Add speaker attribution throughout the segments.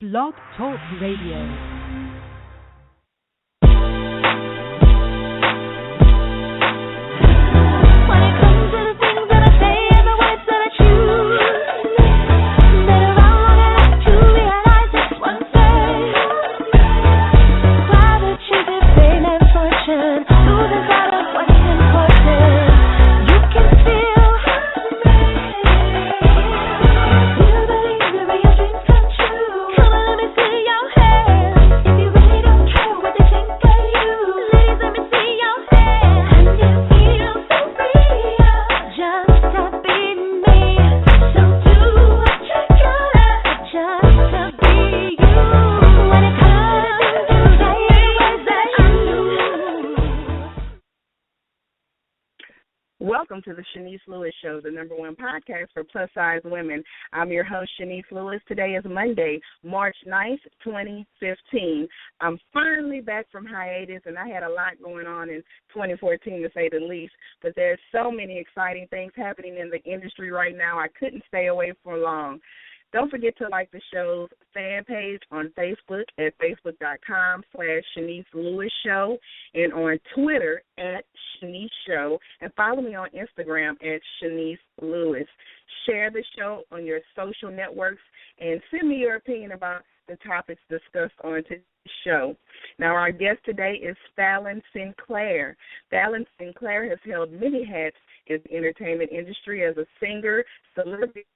Speaker 1: Blog Talk Radio.
Speaker 2: Welcome to the Chenese Lewis Show, the number one podcast for plus-size women. I'm your host, Chenese Lewis. Today is Monday, March 9th, 2015. I'm finally back from hiatus, and I had a lot going on in 2014, to say the least. But there's so many exciting things happening in the industry right now, I couldn't stay away for long. Don't forget to like the show's fan page on Facebook at facebook.com/Chenese Lewis Show and on Twitter at Chenese Show, and follow me on Instagram at Chenese Lewis. Share the show on your social networks and send me your opinion about the topics discussed on today's show. Now, our guest today is Fallon Sinclair. Fallon Sinclair has held many hats in the entertainment industry as a singer, celebrity,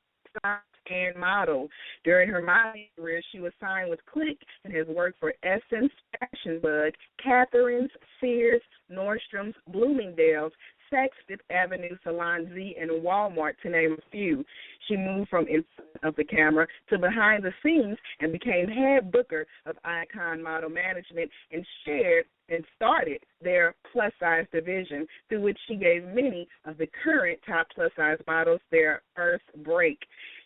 Speaker 2: and model. During her modeling career, she was signed with Click and has worked for Essence, Fashion Bug, Catherine's, Sears, Nordstrom's, Bloomingdale's, Saks Fifth Avenue, Salon Z, and Walmart, to name a few. She moved from in front of the camera to behind the scenes and became head booker of Icon Model Management and started their plus-size division, through which she gave many of the current top plus-size models their first break.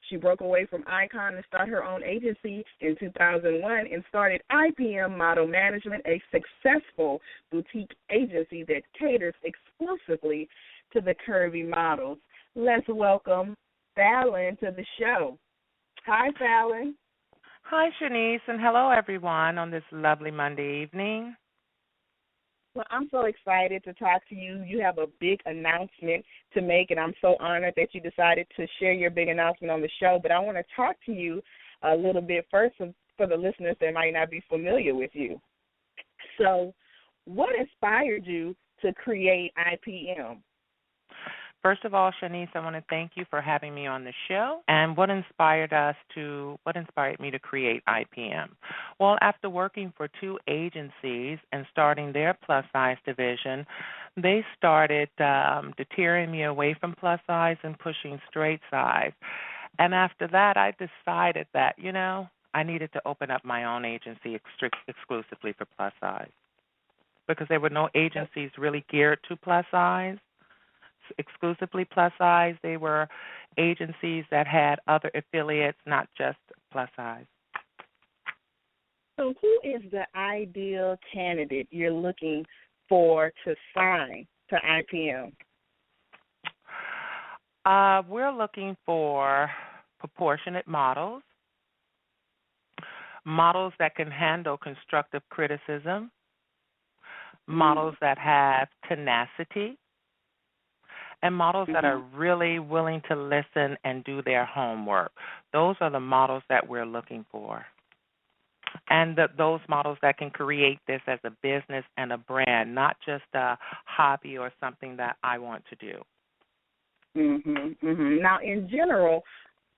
Speaker 2: She broke away from Icon and started her own agency in 2001 and started IPM Model Management, a successful boutique agency that caters exclusively to the curvy models. Let's welcome Fallon to the show. Hi, Fallon.
Speaker 3: Hi, Chenese, and hello, everyone, on this lovely Monday evening.
Speaker 2: Well, I'm so excited to talk to you. You have a big announcement to make, and I'm so honored that you decided to share your big announcement on the show. But I want to talk to you a little bit first for the listeners that might not be familiar with you. So what inspired you to create IPM?
Speaker 3: First of all, Chenese, I want to thank you for having me on the show. And what inspired me to create IPM? Well, after working for two agencies and starting their plus-size division, they started deterring me away from plus-size and pushing straight-size. And after that, I decided that, I needed to open up my own agency exclusively for plus-size, because there were no agencies really geared to plus-size. Exclusively plus size. They were agencies that had other affiliates, not just plus size.
Speaker 2: So who is the ideal candidate you're looking for to sign to IPM?
Speaker 3: We're looking for proportionate models that can handle constructive criticism, models that have tenacity, and models that are really willing to listen and do their homework. Those are the models that we're looking for. And those models that can create this as a business and a brand, not just a hobby or something that I want to do.
Speaker 2: Now, in general,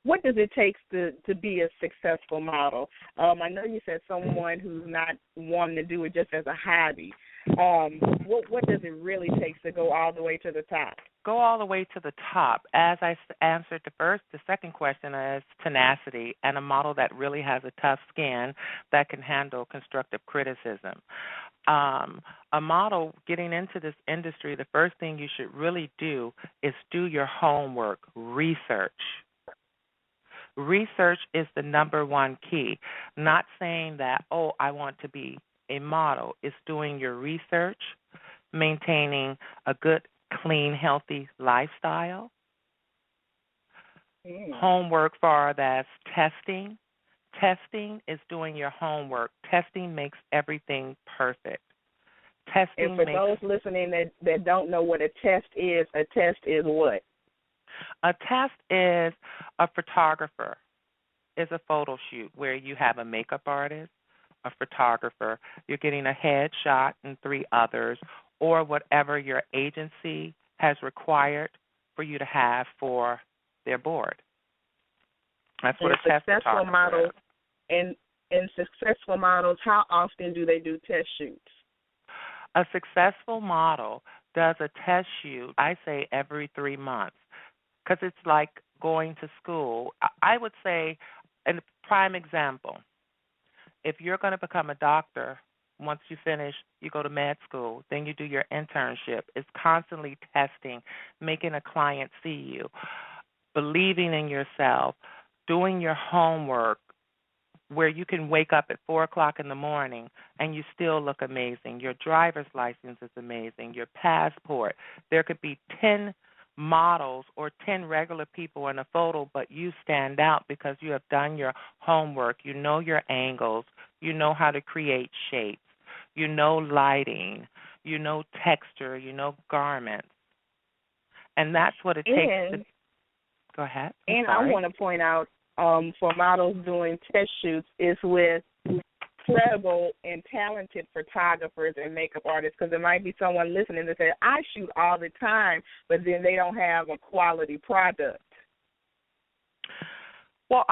Speaker 2: what does it take to be a successful model? I know you said someone who's not wanting to do it just as a hobby. What does it really take to go all the way to the top?
Speaker 3: Go all the way to the top. As I answered the second question is tenacity, and a model that really has a tough skin that can handle constructive criticism. A model getting into this industry, the first thing you should really do is do your homework, research. Research is the number one key. Not saying that, I want to be a model. It's doing your research, maintaining a good, clean, healthy lifestyle, homework far as testing, Testing is doing your homework. Testing makes everything perfect.
Speaker 2: And for those listening that don't know what a test is what?
Speaker 3: A test is a photographer, is a photo shoot where you have a makeup artist, a photographer, you're getting a headshot and 3 others, or whatever your agency has required for you to have for their board. That's what a test photographer is.
Speaker 2: And successful models, how often do they do test shoots?
Speaker 3: A successful model does a test shoot, I say, every 3 months, because it's like going to school. I would say, a prime example, if you're going to become a doctor, once you finish, you go to med school, then you do your internship. It's constantly testing, making a client see you, believing in yourself, doing your homework, where you can wake up at 4 o'clock in the morning and you still look amazing. Your driver's license is amazing. Your passport. There could be 10 models or 10 regular people in a photo, but you stand out because you have done your homework. You know your angles. You know how to create shapes. You know lighting. You know texture. You know garments. And that's what it takes to... Go ahead.
Speaker 2: I want to point out, for models doing test shoots is with credible and talented photographers and makeup artists, because there might be someone listening that says, I shoot all the time, but then they don't have a quality product.
Speaker 3: Well,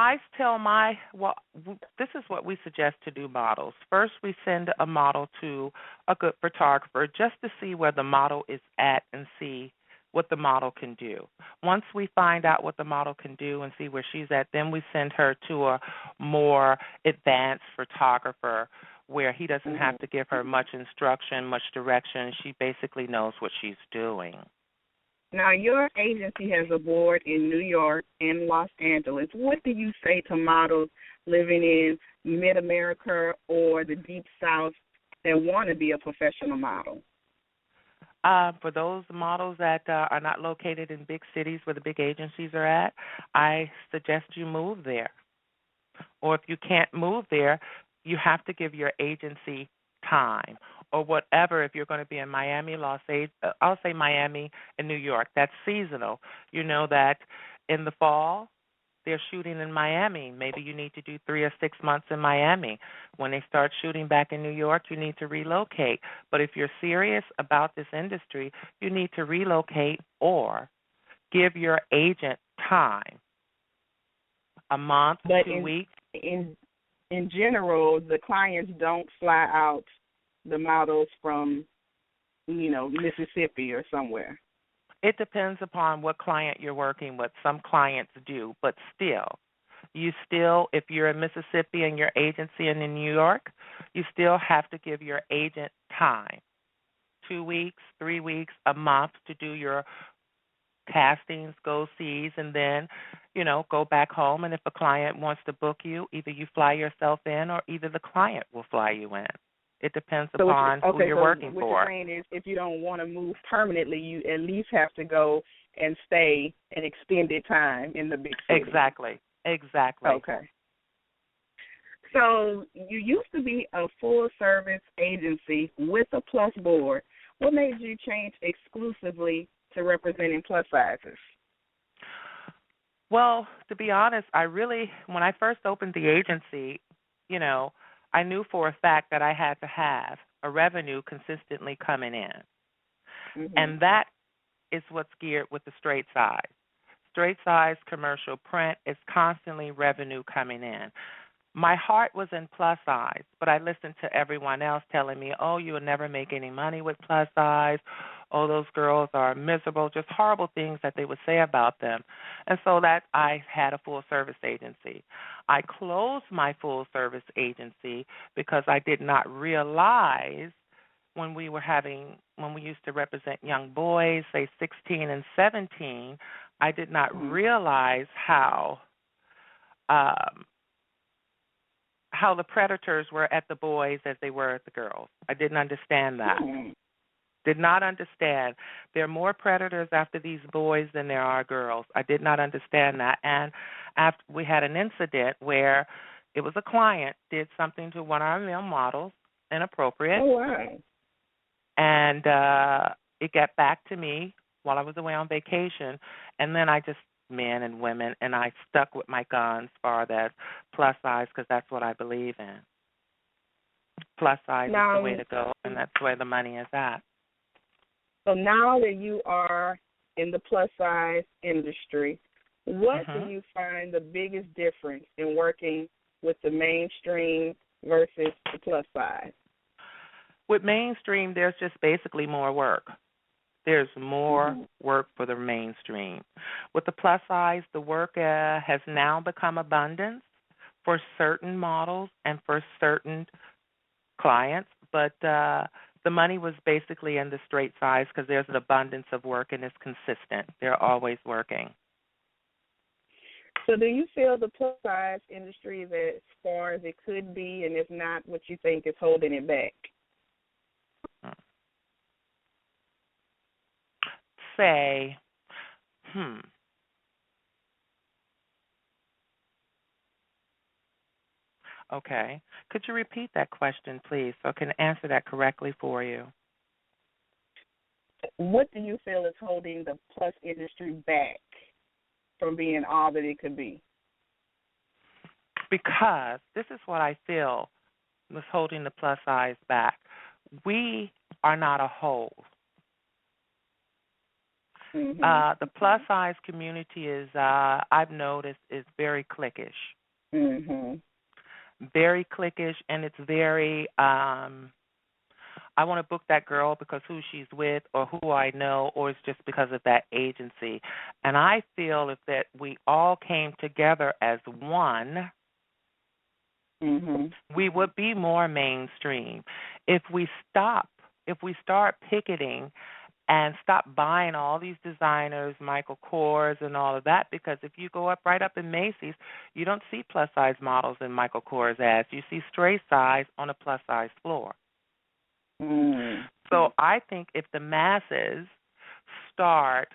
Speaker 3: this is what we suggest to do models. First, we send a model to a good photographer just to see where the model is at and see what the model can do. Once we find out what the model can do and see where she's at, then we send her to a more advanced photographer where he doesn't have to give her much instruction, much direction. She basically knows what she's doing.
Speaker 2: Now, your agency has a board in New York and Los Angeles. What do you say to models living in mid-America or the Deep South that want to be a professional model?
Speaker 3: For those models that are not located in big cities where the big agencies are at, I suggest you move there. Or if you can't move there, you have to give your agency time or whatever. If you're going to be in Miami, I'll say Miami and New York. That's seasonal. You know that in the fall, they're shooting in Miami. Maybe you need to do 3 or 6 months in Miami. When they start shooting back in New York, you need to relocate. But if you're serious about this industry, you need to relocate or give your agent time, a month,
Speaker 2: but
Speaker 3: 2 weeks.
Speaker 2: In general, the clients don't fly out the models from, Mississippi or somewhere.
Speaker 3: It depends upon what client you're working with. Some clients do, but if you're in Mississippi and your agency in New York, you still have to give your agent time, 2 weeks, 3 weeks, a month to do your castings, go-sees, and then, go back home. And if a client wants to book you, either you fly yourself in or either the client will fly you in. It depends upon who you're working for.
Speaker 2: What you're saying is if you don't want to move permanently, you at least have to go and stay an extended time in the big city.
Speaker 3: Exactly.
Speaker 2: Okay. So you used to be a full-service agency with a plus board. What made you change exclusively to representing plus sizes?
Speaker 3: Well, to be honest, when I first opened the agency, I knew for a fact that I had to have a revenue consistently coming in. Mm-hmm. And that is what's geared with the straight size. Straight size commercial print is constantly revenue coming in. My heart was in plus size, but I listened to everyone else telling me, oh, you will never make any money with plus size. Oh, those girls are miserable, just horrible things that they would say about them. And so that I had a full-service agency. I closed my full-service agency because I did not realize when we used to represent young boys, say 16 and 17, I did not realize how the predators were at the boys as they were at the girls. I didn't understand that. Did not understand. There are more predators after these boys than there are girls. I did not understand that. And after we had an incident where It was a client did something to one of our male models inappropriate,
Speaker 2: Oh, wow.
Speaker 3: and it got back to me while I was away on vacation, and then I just men and women, and I stuck with my guns as far as plus size because that's what I believe in. Plus size is the way to go, and that's where the money is at.
Speaker 2: So now that you are in the plus size industry, what do you find the biggest difference in working with the mainstream versus the plus size?
Speaker 3: With mainstream, there's just basically more work. There's more work for the mainstream. With the plus size, the work has now become abundance for certain models and for certain clients, but the money was basically in the straight size because there's an abundance of work and it's consistent. They're always working.
Speaker 2: So do you feel the plus size industry is as far as it could be, and if not, what you think is holding it back?
Speaker 3: Say, Okay. Could you repeat that question, please, so I can answer that correctly for you?
Speaker 2: What do you feel is holding the plus industry back from being all that it could be?
Speaker 3: Because this is what I feel was holding the plus size back. We are not a whole. The plus size community is, I've noticed, is very cliquish. Very cliquish, and it's very, I want to book that girl because who she's with or who I know, or it's just because of that agency. And I feel if that we all came together as one, we would be more mainstream. If we start picketing and stop buying all these designers, Michael Kors and all of that, because if you go right up in Macy's, you don't see plus-size models in Michael Kors ads. You see straight size on a plus-size floor. So I think if the masses start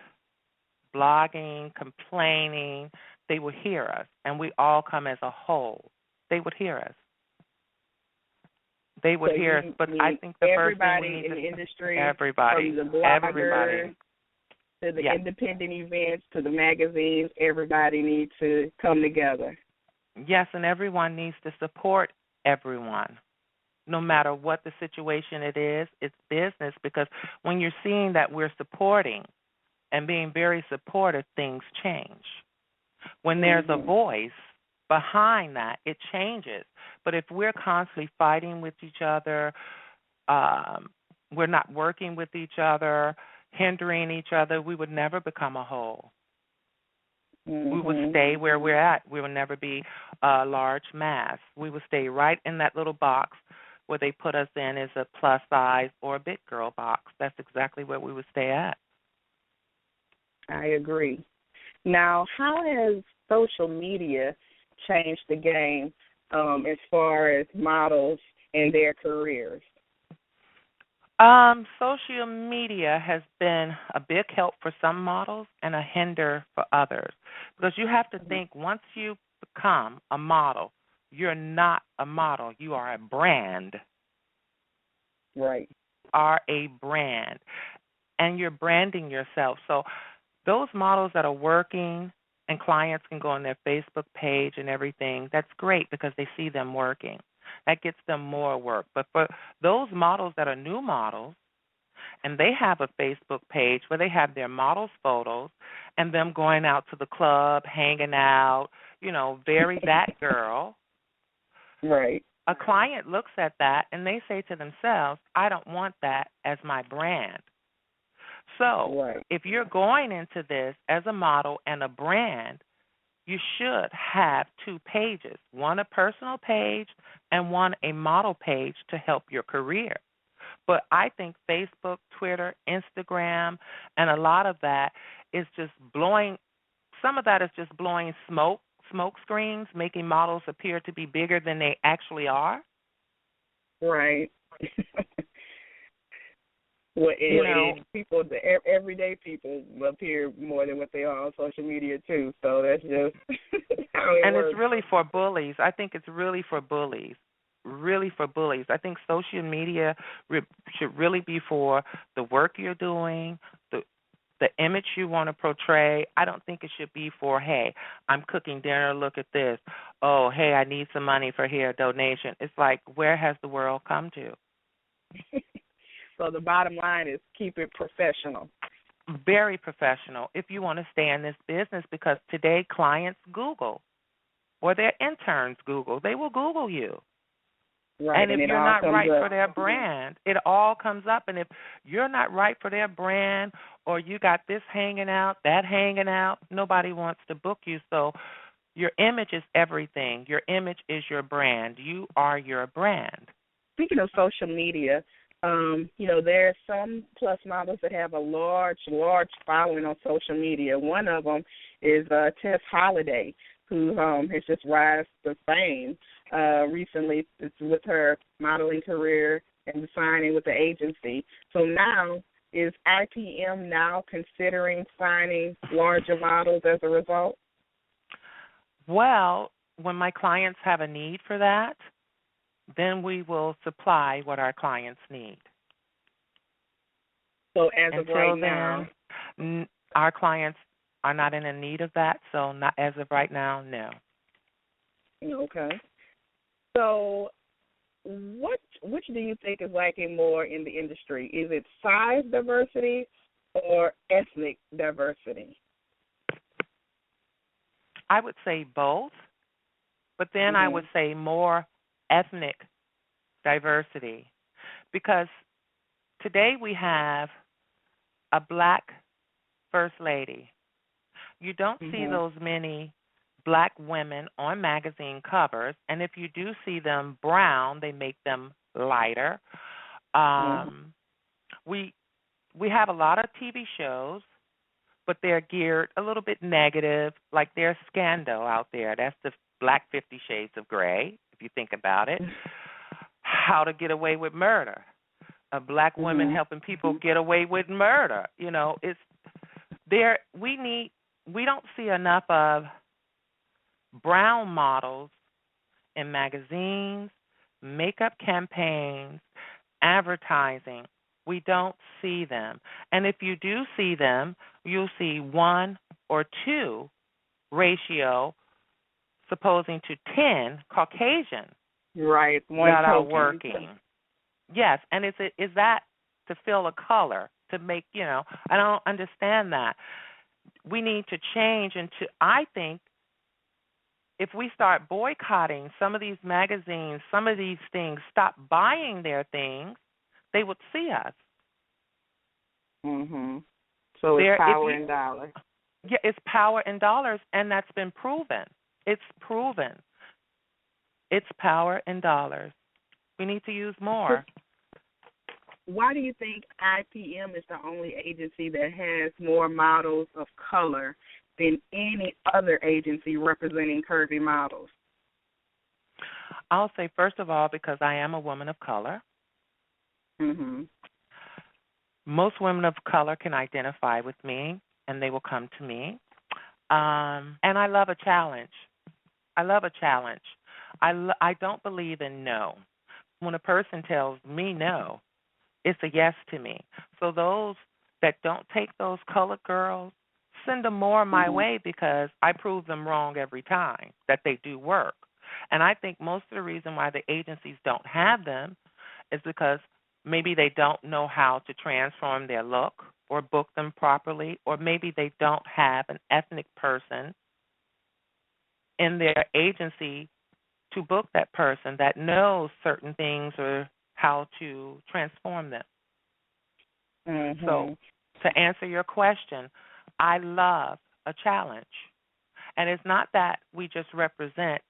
Speaker 3: blogging, complaining, they will hear us, and we all come as a whole. They would hear us. They would hear us, but I think the first thing we need
Speaker 2: in the industry,
Speaker 3: everybody,
Speaker 2: from the bloggers
Speaker 3: everybody,
Speaker 2: to the independent events to the magazines, everybody needs to come together.
Speaker 3: Yes, and everyone needs to support everyone. No matter what the situation it is, it's business, because when you're seeing that we're supporting and being very supportive, things change. When there's a voice behind that, it changes. But if we're constantly fighting with each other, we're not working with each other, hindering each other, we would never become a whole. We would stay where we're at. We would never be a large mass. We would stay right in that little box where they put us in as a plus size or a big girl box. That's exactly where we would stay at.
Speaker 2: I agree. Now, how has social media changed the game as far as models and their careers?
Speaker 3: Social media has been a big help for some models and a hinder for others, because you have to think once you become a model, you're not a model. You are a brand.
Speaker 2: Right.
Speaker 3: You are a brand, and you're branding yourself. So those models that are working and clients can go on their Facebook page and everything, that's great because they see them working. That gets them more work. But for those models that are new models, and they have a Facebook page where they have their models' photos and them going out to the club, hanging out, very that girl.
Speaker 2: Right.
Speaker 3: A client looks at that and they say to themselves, I don't want that as my brand. So if you're going into this as a model and a brand, you should have two pages, one a personal page and one a model page to help your career. But I think Facebook, Twitter, Instagram, and a lot of that is just blowing, some of that is just blowing smoke screens, making models appear to be bigger than they actually are.
Speaker 2: Right. Well,
Speaker 3: You know,
Speaker 2: people, the everyday people appear more than what they are on social media too. So that's just how it
Speaker 3: and it's
Speaker 2: works.
Speaker 3: really for bullies. I think it's really for bullies. Really for bullies. I think social media should really be for the work you're doing, the image you want to portray. I don't think it should be for, hey, I'm cooking dinner, look at this. Oh, hey, I need some money for here, donation. It's like, where has the world come to?
Speaker 2: So the bottom line is keep it professional.
Speaker 3: Very professional if you want to stay in this business, because today clients Google or their interns Google. They will Google you.
Speaker 2: Right,
Speaker 3: And if
Speaker 2: it
Speaker 3: you're
Speaker 2: all
Speaker 3: not
Speaker 2: comes
Speaker 3: right
Speaker 2: up.
Speaker 3: for their brand, it all comes up. And if you're not right for their brand, or you got this hanging out, that hanging out, nobody wants to book you. So your image is everything. Your image is your brand. You are your brand.
Speaker 2: Speaking of social media, there are some plus models that have a large following on social media. One of them is Tess Holliday, who has just risen to fame recently. It's with her modeling career and signing with the agency. So now, is IPM now considering signing larger models as a result?
Speaker 3: Well, when my clients have a need for that, then we will supply what our clients need.
Speaker 2: So as of
Speaker 3: Until
Speaker 2: right
Speaker 3: then,
Speaker 2: now,
Speaker 3: our clients are not in a need of that, so not as of right now, no.
Speaker 2: okay. So which do you think is lacking more in the industry? Is it size diversity or ethnic diversity?
Speaker 3: I would say both, but then I would say more ethnic diversity, because today we have a black first lady. You don't see those many black women on magazine covers, and if you do see them brown, they make them lighter. We have a lot of TV shows, but they're geared a little bit negative, like there's Scandal out there. That's the Black 50 Shades of Grey, if you think about it. How to Get Away with Murder. A black woman helping people get away with murder. It's there. We don't see enough of brown models in magazines, makeup campaigns, advertising. We don't see them. And if you do see them, you'll see 1 or 2 ratio, supposing to 10 Caucasian
Speaker 2: right,
Speaker 3: that are working. Yes, and is that to fill a color, to make, I don't understand that. We need to change I think, if we start boycotting some of these magazines, some of these things, stop buying their things, they would see us.
Speaker 2: So it's power and dollars.
Speaker 3: Yeah, it's power and dollars, and that's been proven. It's proven. It's power and dollars. We need to use more.
Speaker 2: Why do you think IPM is the only agency that has more models of color than any other agency representing curvy models?
Speaker 3: I'll say, first of all, because I am a woman of color. Most women of color can identify with me, and they will come to me. And I love a challenge. I don't believe in no. When a person tells me no, it's a yes to me. So those that don't take those colored girls, send them more my way, because I prove them wrong every time that they do work. And I think most of the reason why the agencies don't have them is because maybe they don't know how to transform their look or book them properly, or maybe they don't have an ethnic person in their agency to book that person that knows certain things or how to transform them. So to answer your question, I love a challenge. And it's not that we just represent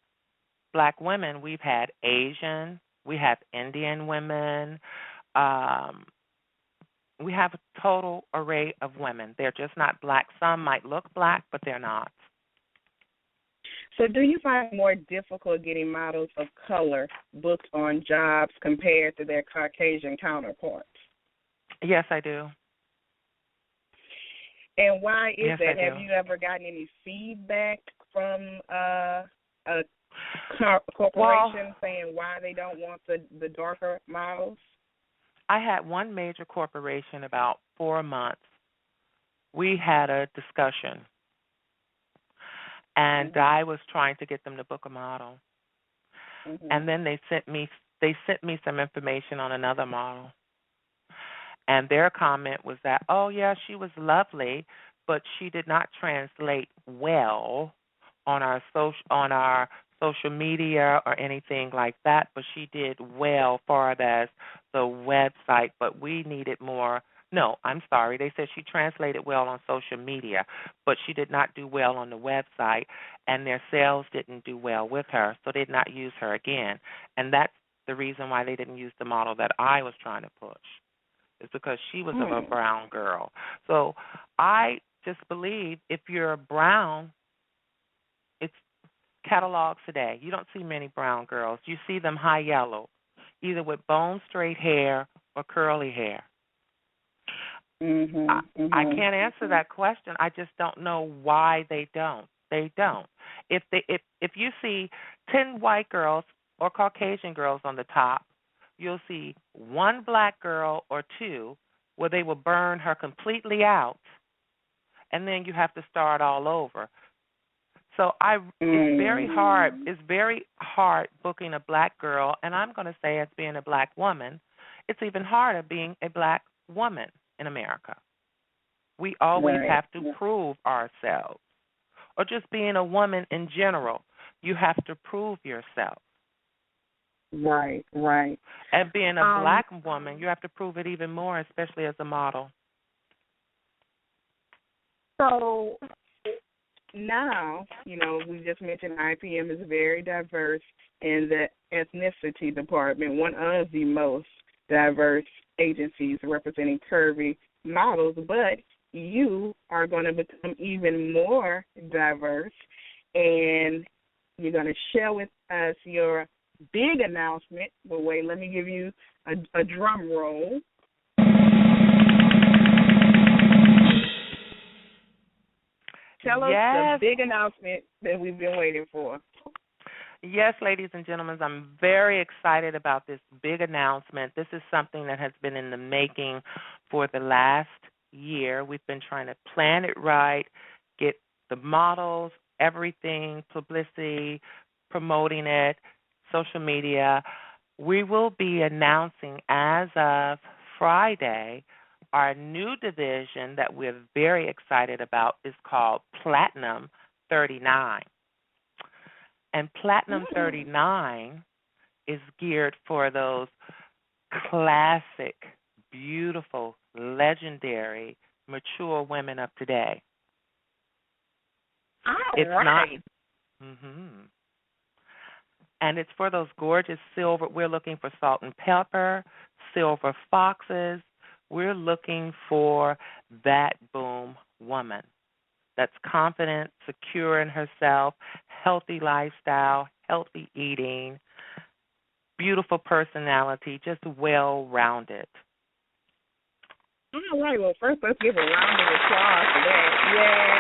Speaker 3: black women. We've had Asian, we have Indian women. We have a total array of women. They're just not black. Some might look black, but they're not.
Speaker 2: So do you find it more difficult getting models of color booked on jobs compared to their Caucasian counterparts?
Speaker 3: Yes, I do.
Speaker 2: And why is
Speaker 3: Yes, I
Speaker 2: that? Have
Speaker 3: do.
Speaker 2: you ever gotten any feedback from a
Speaker 3: Well,
Speaker 2: corporation saying why they don't want the darker models?
Speaker 3: I had one major corporation about 4 months. We had a discussion, and
Speaker 2: Mhm.
Speaker 3: I was trying to get them to book a model.
Speaker 2: Mhm.
Speaker 3: And then they sent me some information on another model. And their comment was that, oh yeah, she was lovely, but she did not translate well on our social media or anything like that. But she did well far as the website. But we needed more. No, I'm sorry. They said she translated well on social media, but she did not do well on the website, and their sales didn't do well with her, so they did not use her again. And that's the reason why they didn't use the model that I was trying to push. Is because she was of a
Speaker 2: Mm.
Speaker 3: brown girl. So I just believe if you're brown, it's catalogs today. You don't see many brown girls. You see them high yellow, either with bone straight hair or curly hair. I,
Speaker 2: Mhm.
Speaker 3: I
Speaker 2: Mhm.
Speaker 3: can't answer that question. I just don't know why they don't. They don't. If you see 10 white girls or Caucasian girls on the top, you'll see one black girl or two where they will burn her completely out, and then you have to start all over. So it's very hard.
Speaker 2: Mm.
Speaker 3: It's very hard booking a black girl, and I'm going to say as being a black woman, it's even harder being a black woman in America. We always
Speaker 2: Right.
Speaker 3: have to prove ourselves, or just being a woman in general. You have to prove yourself.
Speaker 2: Right. Right.
Speaker 3: And being a
Speaker 2: Um.
Speaker 3: black woman, you have to prove it even more, especially as a model.
Speaker 2: So now, we just mentioned IPM is very diverse in the ethnicity department, one of the most diverse agencies representing curvy models, but you are going to become even more diverse, and you're going to share with us your big announcement. But wait, let me give you a drum roll. Tell us the
Speaker 3: Yes,
Speaker 2: big announcement that we've been waiting for.
Speaker 3: yes, ladies and gentlemen, I'm very excited about this big announcement. This is something that has been in the making for the last year. We've been trying to plan it right, get the models, everything, publicity, promoting it, social media. We will be announcing as of Friday our new division that we're very excited about is called Platinum 39. And Platinum
Speaker 2: Mm.
Speaker 3: 39 is geared for those classic, beautiful, legendary, mature women of today.
Speaker 2: All
Speaker 3: It's not,
Speaker 2: right.
Speaker 3: hmm and it's for those gorgeous silver. We're looking for salt and pepper, silver foxes. We're looking for that boom woman that's confident, secure in herself, healthy lifestyle, healthy eating, beautiful personality, just well rounded.
Speaker 2: All right. Well, first, let's give a round of applause for that. Yay.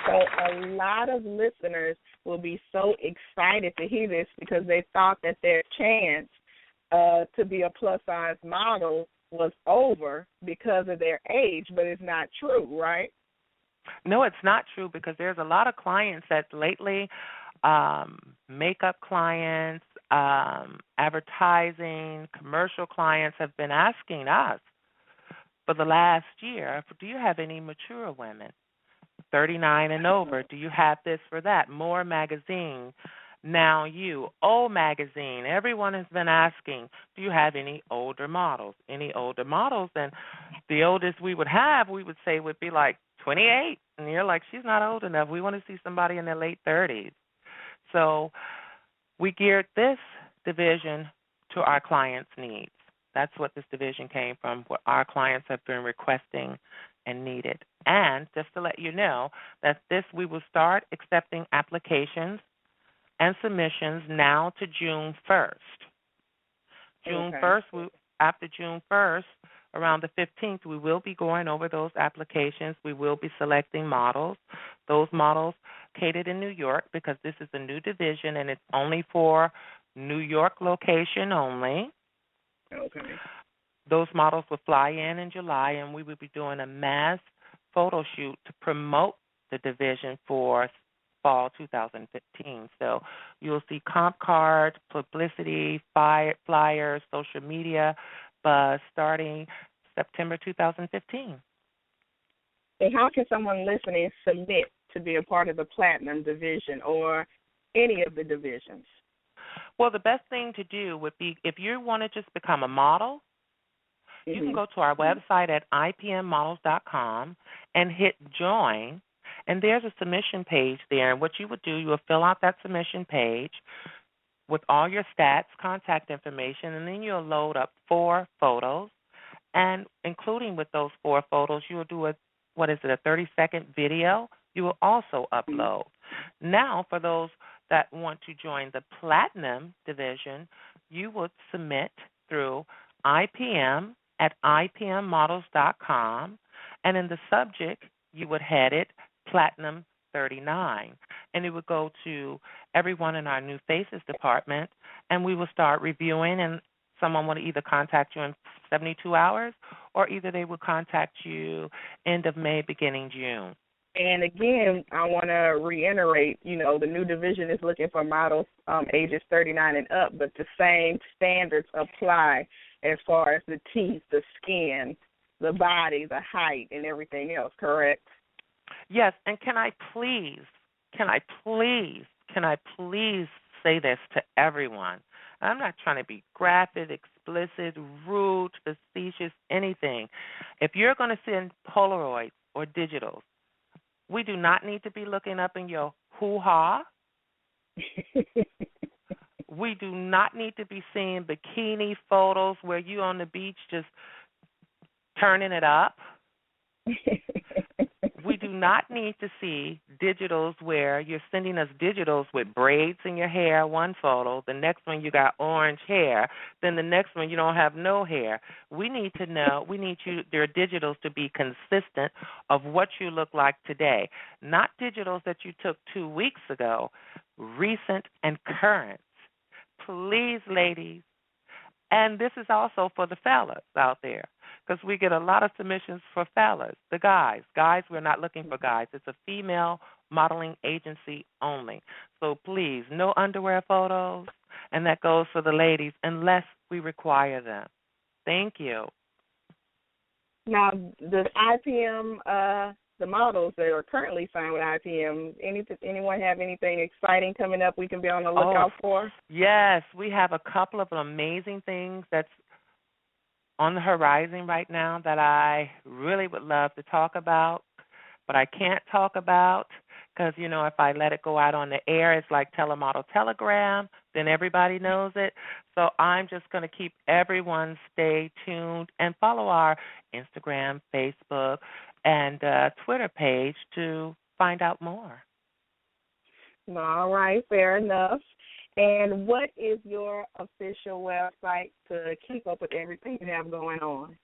Speaker 2: So a lot of listeners will be so excited to hear this because they thought that their chance to be a plus-size model was over because of their age, but it's not true, right?
Speaker 3: No, it's not true because there's a lot of clients that lately, makeup clients, advertising, commercial clients have been asking us for the last year, do you have any mature women? 39 and over. Do you have this for that? More magazine. Now you, O magazine. Everyone has been asking, do you have any older models? Any older models? And the oldest we would have, we would say would be like 28. And you're like, she's not old enough. We want to see somebody in their late 30s. So we geared this division to our clients' needs. That's what this division came from, what our clients have been requesting and needed. And just to let you know that this, we will start accepting applications and submissions now to June 1st. June 1st, after June 1st, around the 15th, we will be going over those applications. We will be selecting models. Those models located in New York, because this is a new division and it's only for New York location only.
Speaker 2: Okay.
Speaker 3: Those models will fly in July, and we will be doing a mass photo shoot to promote the division for fall 2015. So you'll see comp cards, publicity, flyers, social media buzz starting September 2015.
Speaker 2: And how can someone listening submit to be a part of the Platinum division or any of the divisions?
Speaker 3: Well, the best thing to do would be, if you want to just become a model, you can go to our website at ipmmodels.com and hit join, and there's a submission page there. And what you would do, you will fill out that submission page with all your stats, contact information, and then you'll load up 4 photos. And including with those 4 photos, you'll do a 30-second video you will also upload. Now, for those that want to join the Platinum division, you would submit through IPM at ipmmodels.com, and in the subject, you would head it Platinum 39, and it would go to everyone in our New Faces department, and we will start reviewing, and someone would either contact you in 72 hours, or either they would contact you end of May, beginning June.
Speaker 2: And again, I want to reiterate, the new division is looking for models ages 39 and up, but the same standards apply as far as the teeth, the skin, the body, the height, and everything else, correct?
Speaker 3: Yes, and can I please say this to everyone? I'm not trying to be graphic, explicit, rude, facetious, anything. If you're going to send Polaroids or digitals, we do not need to be looking up in your hoo-ha. We do not need to be seeing bikini photos where you on the beach just turning it up. We do not need to see digitals where you're sending us digitals with braids in your hair, one photo, the next one you got orange hair, then the next one you don't have no hair. We need your digitals to be consistent of what you look like today, not digitals that you took 2 weeks ago, recent and current. Please, ladies. And this is also for the fellas out there, because we get a lot of submissions for fellas, the guys. Guys, we're not looking for guys. It's a female modeling agency only. So please, no underwear photos, and that goes for the ladies unless we require them. Thank you.
Speaker 2: Now, does IPM, the models that are currently signed with IPM, anyone have anything exciting coming up we can be on the lookout for?
Speaker 3: Yes, we have a couple of amazing things that's on the horizon right now that I really would love to talk about, but I can't talk about because, if I let it go out on the air, it's like telemodel telegram, then everybody knows it. So I'm just going to keep everyone stay tuned and follow our Instagram, Facebook, and Twitter page to find out more.
Speaker 2: All right, fair enough. And what is your official website to keep up with everything you have going on?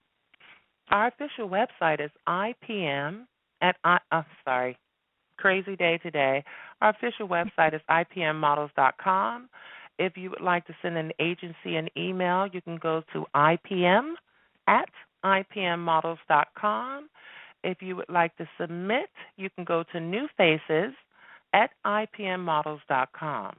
Speaker 3: Our official website is IPM at, crazy day today. Our official website is ipmmodels.com. If you would like to send an agency an email, you can go to IPM at ipmmodels.com. If you would like to submit, you can go to New Faces at ipmmodels.com.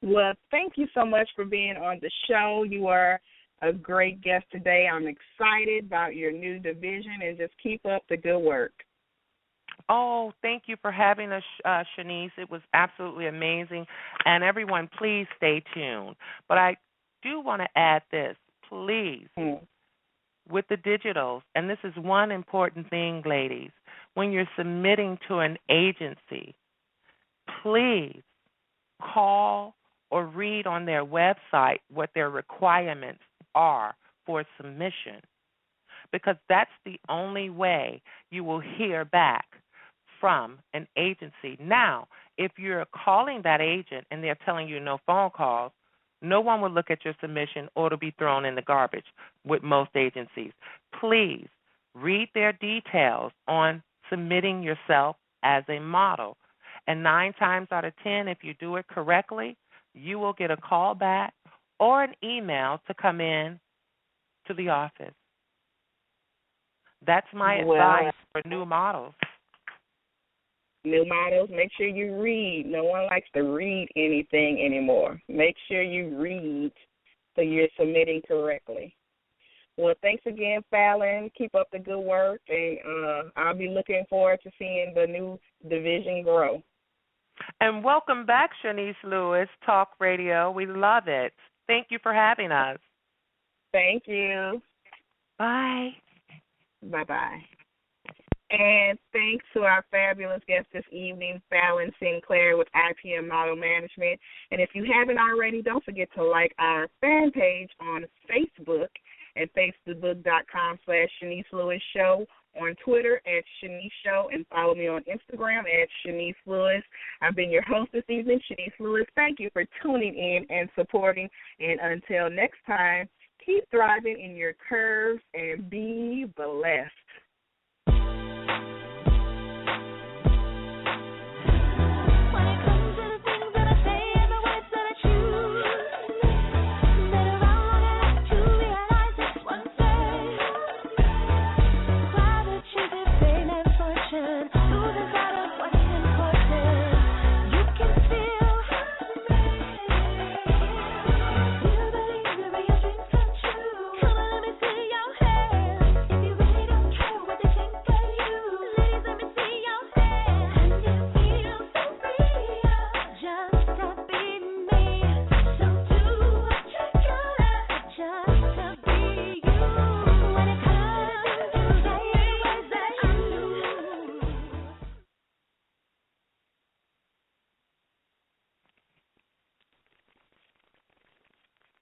Speaker 2: Well, thank you so much for being on the show. You are a great guest today. I'm excited about your new division, and just keep up the good work.
Speaker 3: Oh, thank you for having us, Chenese. It was absolutely amazing. And everyone, please stay tuned. But I do want to add this, please. With the digitals, and this is one important thing, ladies, when you're submitting to an agency, please call or read on their website what their requirements are for submission, because that's the only way you will hear back from an agency. Now, if you're calling that agent and they're telling you no phone calls, no one will look at your submission or it'll be thrown in the garbage with most agencies. Please read their details on submitting yourself as a model. And 9 times out of 10, if you do it correctly, you will get a call back or an email to come in to the office. That's my advice for new models.
Speaker 2: New models, make sure you read. No one likes to read anything anymore. Make sure you read so you're submitting correctly. Well, thanks again, Fallon. Keep up the good work, and I'll be looking forward to seeing the new division grow.
Speaker 3: And welcome back, Chenese Lewis, Talk Radio. We love it. Thank you for having us.
Speaker 2: Thank you.
Speaker 3: Bye.
Speaker 2: Bye-bye. And thanks to our fabulous guest this evening, Fallon Sinclair with IPM Model Management. And if you haven't already, don't forget to like our fan page on Facebook at facebook.com/Chenese Lewis Show, on Twitter at Chenese Show, and follow me on Instagram at Chenese Lewis. I've been your host this evening, Chenese Lewis. Thank you for tuning in and supporting. And until next time, keep thriving in your curves and be blessed.